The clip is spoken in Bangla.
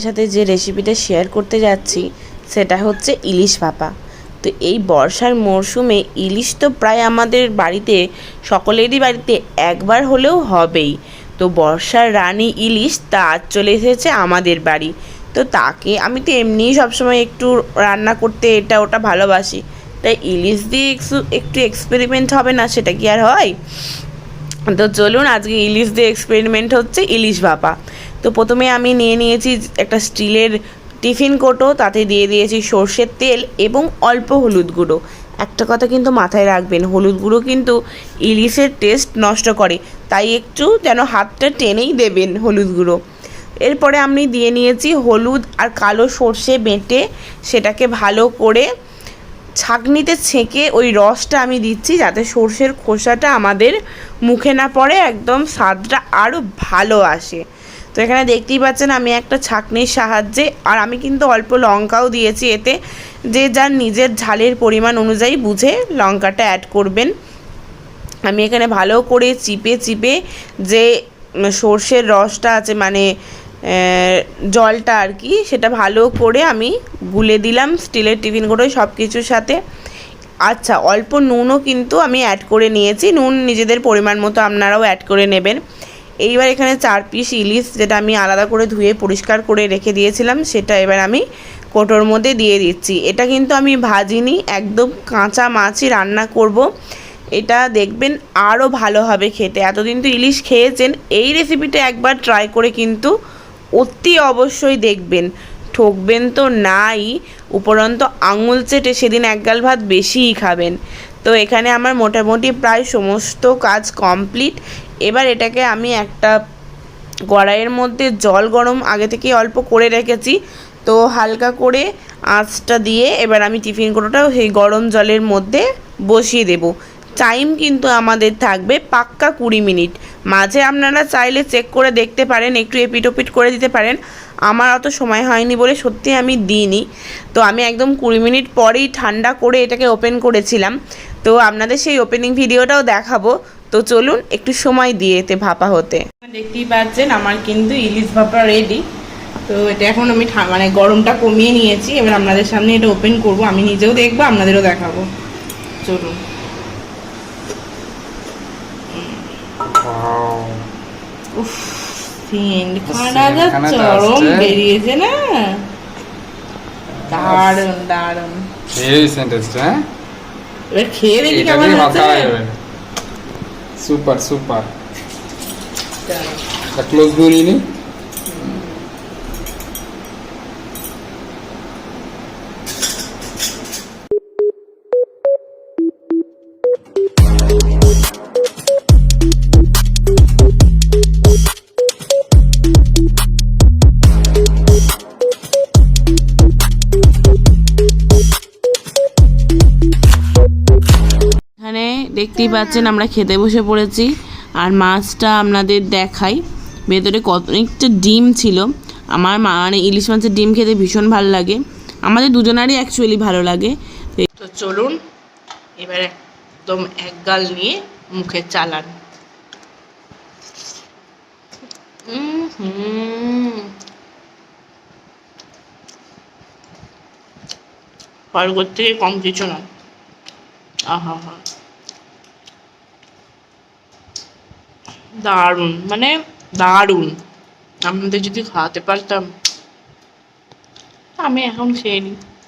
সাথে যে রেসিপিটা শেয়ার করতে যাচ্ছি সেটা হচ্ছে ইলিশ ভাপা। তো এই বর্ষার মরশুমে ইলিশ তো প্রায় আমাদের বাড়িতে সকলেরই বাড়িতে একবার হলেও হবেই। তো বর্ষার রানী ইলিশ তা আজ চলে এসেছে আমাদের বাড়ি। তো তাকে আমি তো এমনিই সবসময় একটু রান্না করতে এটা ওটা ভালোবাসি, তাই ইলিশ দিয়ে একটু এক্সপেরিমেন্ট হবে না, সেটা কি আর হয়? তো চলুন, আজকে ইলিশ দিয়ে এক্সপেরিমেন্ট হচ্ছে ইলিশ ভাপা। তো প্রথমে আমি নিয়ে নিয়েছি একটা স্টিলের টিফিন কোটো, তাতে দিয়ে দিয়েছি সর্ষের তেল এবং অল্প হলুদ গুঁড়ো। একটা কথা কিন্তু মাথায় রাখবেন, হলুদ গুঁড়ো কিন্তু ইলিশের টেস্ট নষ্ট করে, তাই একটু যেন হাতটা টেনেই দেবেন হলুদ গুঁড়ো। এরপরে আমি দিয়ে নিয়েছি হলুদ আর কালো সর্ষে বেটে সেটাকে ভালো করে ছাঁকনিতে ছেঁকে ওই রসটা আমি দিচ্ছি, যাতে সর্ষের খোসাটা আমাদের মুখে না পড়ে, একদম স্বাদটা আরও ভালো আসে। তো এখানে দেখতেই পাচ্ছেন আমি একটা ছাঁকনির সাহায্যে, আর আমি কিন্তু অল্প লঙ্কাও দিয়েছি এতে, যে যার নিজের ঝালের পরিমাণ অনুযায়ী বুঝে লঙ্কাটা অ্যাড করবেন। আমি এখানে ভালো করে চিপে চিপে যে সর্ষের রসটা আছে, মানে জলটা আর কি, সেটা ভালো করে আমি গুলে দিলাম স্টিলের টিফিন কোটোয় সব কিছুর সাথে। আচ্ছা, অল্প নুনও কিন্তু আমি অ্যাড করে নিয়েছি, নুন নিজেদের পরিমাণ মতো আপনারাও অ্যাড করে নেবেন। এইবার এখানে 4 পিস ইলিশ, যেটা আমি আলাদা করে ধুয়ে পরিষ্কার করে রেখে দিয়েছিলাম, সেটা এবার আমি কোটোর মধ্যে দিয়ে দিচ্ছি। এটা কিন্তু আমি ভাজিনি, একদম কাঁচা মাছই রান্না করব। এটা দেখবেন আরও ভালো হবে খেতে। এতদিন তো ইলিশ খেয়েছেন, এই রেসিপিটা একবার ট্রাই করে কিন্তু অতি অবশ্যই দেখবেন, ঠকবেন তো নাই, উপরন্ত আঙুল চেটে সেদিন এক গাল ভাত বেশিই খাবেন। তো এখানে আমার মোটামুটি প্রায় সমস্ত কাজ কমপ্লিট। এবার এটাকে আমি একটা কড়াইয়ের মধ্যে জল গরম আগে থেকে অল্প করে রেখেছি, তো হালকা করে আঁচটা দিয়ে এবার আমি টিফিন কোটোটাও সেই গরম জলের মধ্যে বসিয়ে দেব। টাইম কিন্তু আমাদের থাকবে পাক্কা 20 মিনিট। মাঝে আপনারা চাইলে চেক করে দেখতে পারেন, একটু এপিট ওপিট করে দিতে পারেন। আমার অত সময় হয়নি বলে সত্যি আমি দিইনি। তো আমি একদম 20 মিনিট পরেই ঠান্ডা করে এটাকে ওপেন করেছিলাম। তো আপনাদের সেই ওপেনিং ভিডিওটাও দেখাবো। তো চলুন একটু সময় দিয়ে এতে ভাপা হতে। দেখতেই পাচ্ছেন আমার কিন্তু ইলিশ ভাপা রেডি। তো এটা এখন আমি মানে গরমটা কমিয়ে নিয়েছি, এবার আপনাদের সামনে এটা ওপেন করব, আমি নিজেও দেখবো, আপনাদেরও দেখাবো। চলুন। উফ, সেন্ট খানা চরম বেরিয়েছে না, দারুণ দারুণ। এই সেন্টেন্সটা এবার খেয়ে দেখি কেমন আছে। Super super. ক্লোজ করিনি। দেখতেই পাচ্ছেন আমরা খেতে বসে পড়েছি, আর মাছটা আপনাদের দেখাই, ভেতরে অনেকটা ডিম ছিল। আমার মানে ইলিশ মাছের ডিম খেতে ভীষণ ভালো লাগে, আমাদের দুজনারই অ্যাকচুয়ালি ভালো লাগে। তো চলুন এবার একদম এক গাল নিয়ে মুখে চালান। খড়গোর থেকে কম কিছু না। আহা হা, দারুণ, মানে দারুণ। আপনাদের যদি খাওয়াতে পারতাম। আমি এখন খেয়ে নিই।